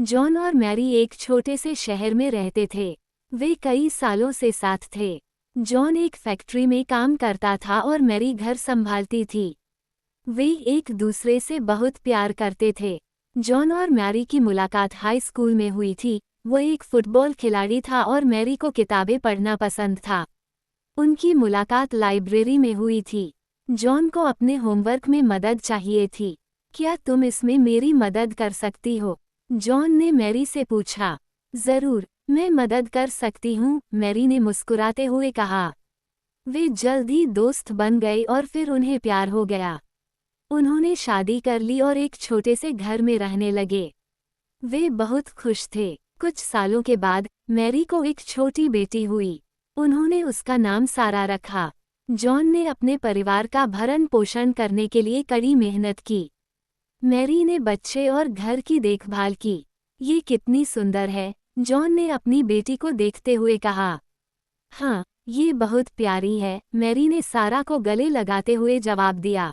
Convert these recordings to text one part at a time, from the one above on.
John और Mary एक छोटे से शहर में रहते थे। वे कई सालों से साथ थे। जॉन एक फैक्ट्री में काम करता था और मैरी घर संभालती थी। वे एक दूसरे से बहुत प्यार करते थे। जॉन और मैरी की मुलाकात हाई स्कूल में हुई थी। वो एक फुटबॉल खिलाड़ी था और मैरी को किताबें पढ़ना पसंद था। उनकी मुलाकात लाइब्रेरी में हुई थी। जॉन को अपने होमवर्क में मदद चाहिए थी। क्या तुम इसमें मेरी मदद कर सकती हो? जॉन ने मैरी से पूछा। जरूर, मैं मदद कर सकती हूँ, मैरी ने मुस्कुराते हुए कहा। वे जल्द ही दोस्त बन गए और फिर उन्हें प्यार हो गया। उन्होंने शादी कर ली और एक छोटे से घर में रहने लगे। वे बहुत खुश थे। कुछ सालों के बाद मैरी को एक छोटी बेटी हुई। उन्होंने उसका नाम सारा रखा। जॉन ने अपने परिवार का भरण पोषण करने के लिए कड़ी मेहनत की। मैरी ने बच्चे और घर की देखभाल की। ये कितनी सुंदर है, जॉन ने अपनी बेटी को देखते हुए कहा। हाँ, ये बहुत प्यारी है, मैरी ने सारा को गले लगाते हुए जवाब दिया।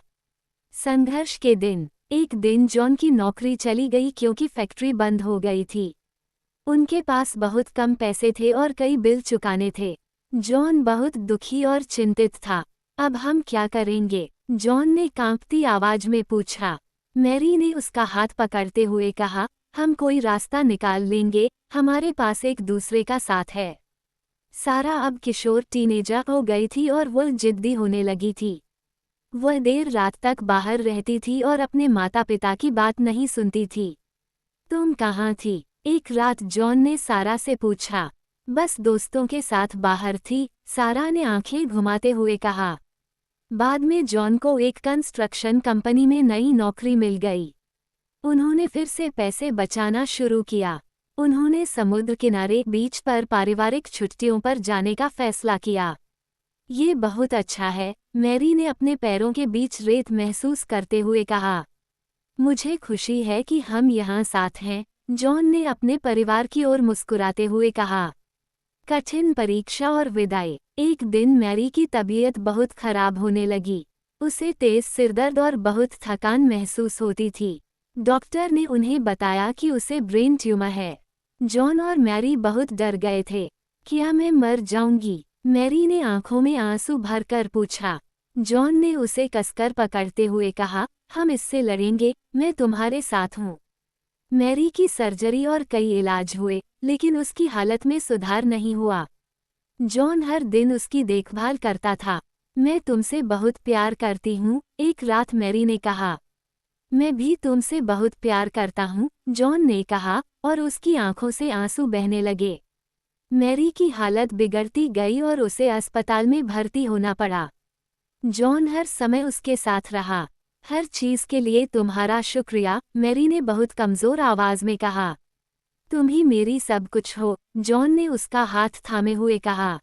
संघर्ष के दिन। एक दिन जॉन की नौकरी चली गई क्योंकि फैक्ट्री बंद हो गई थी। उनके पास बहुत कम पैसे थे और कई बिल चुकाने थे। जॉन बहुत दुखी और चिंतित था। अब हम क्या करेंगे? जॉन ने कांपती आवाज में पूछा। मैरी ने उसका हाथ पकड़ते हुए कहा, हम कोई रास्ता निकाल लेंगे, हमारे पास एक दूसरे का साथ है। सारा अब किशोर टीनेजर हो गई थी और वो जिद्दी होने लगी थी। वह देर रात तक बाहर रहती थी और अपने माता पिता की बात नहीं सुनती थी। तुम कहाँ थी? एक रात जॉन ने सारा से पूछा। बस दोस्तों के साथ बाहर थी, सारा ने आंखें घुमाते हुए कहा। बाद में जॉन को एक कंस्ट्रक्शन कंपनी में नई नौकरी मिल गई। उन्होंने फिर से पैसे बचाना शुरू किया। उन्होंने समुद्र किनारे बीच पर पारिवारिक छुट्टियों पर जाने का फैसला किया। ये बहुत अच्छा है, मैरी ने अपने पैरों के बीच रेत महसूस करते हुए कहा। मुझे खुशी है कि हम यहाँ साथ हैं, जॉन ने अपने परिवार की ओर मुस्कुराते हुए कहा। कठिन परीक्षा और विदाई। एक दिन मैरी की तबीयत बहुत खराब होने लगी। उसे तेज सिरदर्द और बहुत थकान महसूस होती थी। डॉक्टर ने उन्हें बताया कि उसे ब्रेन ट्यूमर है। जॉन और मैरी बहुत डर गए थे। क्या मैं मर जाऊंगी? मैरी ने आंखों में आंसू भरकर पूछा। जॉन ने उसे कसकर पकड़ते हुए कहा, हम इससे लड़ेंगे, मैं तुम्हारे साथ हूँ। मैरी की सर्जरी और कई इलाज हुए, लेकिन उसकी हालत में सुधार नहीं हुआ। जॉन हर दिन उसकी देखभाल करता था। मैं तुमसे बहुत प्यार करती हूँ, एक रात मैरी ने कहा। मैं भी तुमसे बहुत प्यार करता हूँ, जॉन ने कहा, और उसकी आंखों से आंसू बहने लगे। मैरी की हालत बिगड़ती गई और उसे अस्पताल में भर्ती होना पड़ा। जॉन हर समय उसके साथ रहा। हर चीज के लिए तुम्हारा शुक्रिया, मैरी ने बहुत कमजोर आवाज में कहा। तुम ही मेरी सब कुछ हो, जॉन ने उसका हाथ थामे हुए कहा।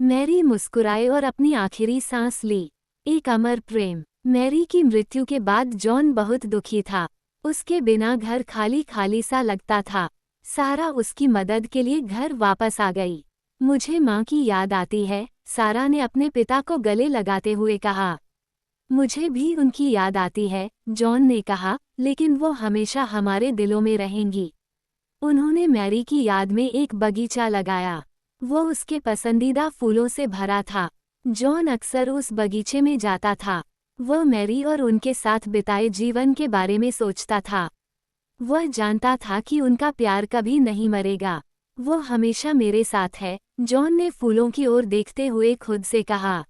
मैरी मुस्कुराए और अपनी आखिरी सांस ली। एक अमर प्रेम। मैरी की मृत्यु के बाद जॉन बहुत दुखी था। उसके बिना घर खाली खाली सा लगता था। सारा उसकी मदद के लिए घर वापस आ गई। मुझे माँ की याद आती है, सारा ने अपने पिता को गले लगाते हुए कहा। मुझे भी उनकी याद आती है, जॉन ने कहा, लेकिन वो हमेशा हमारे दिलों में रहेंगी। उन्होंने मैरी की याद में एक बगीचा लगाया। वो उसके पसंदीदा फूलों से भरा था। जॉन अक्सर उस बगीचे में जाता था। वह मैरी और उनके साथ बिताए जीवन के बारे में सोचता था। वह जानता था कि उनका प्यार कभी नहीं मरेगा। वो हमेशा मेरे साथ है, जॉन ने फूलों की ओर देखते हुए खुद से कहा।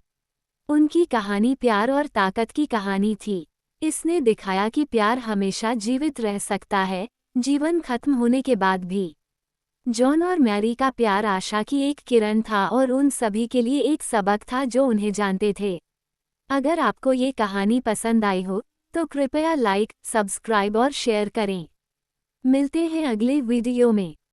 उनकी कहानी प्यार और ताकत की कहानी थी। इसने दिखाया कि प्यार हमेशा जीवित रह सकता है, जीवन खत्म होने के बाद भी। जॉन और मैरी का प्यार आशा की एक किरण था और उन सभी के लिए एक सबक था जो उन्हें जानते थे। अगर आपको ये कहानी पसंद आई हो, तो कृपया लाइक, सब्सक्राइब और शेयर करें। मिलते हैं अगले वीडियो में।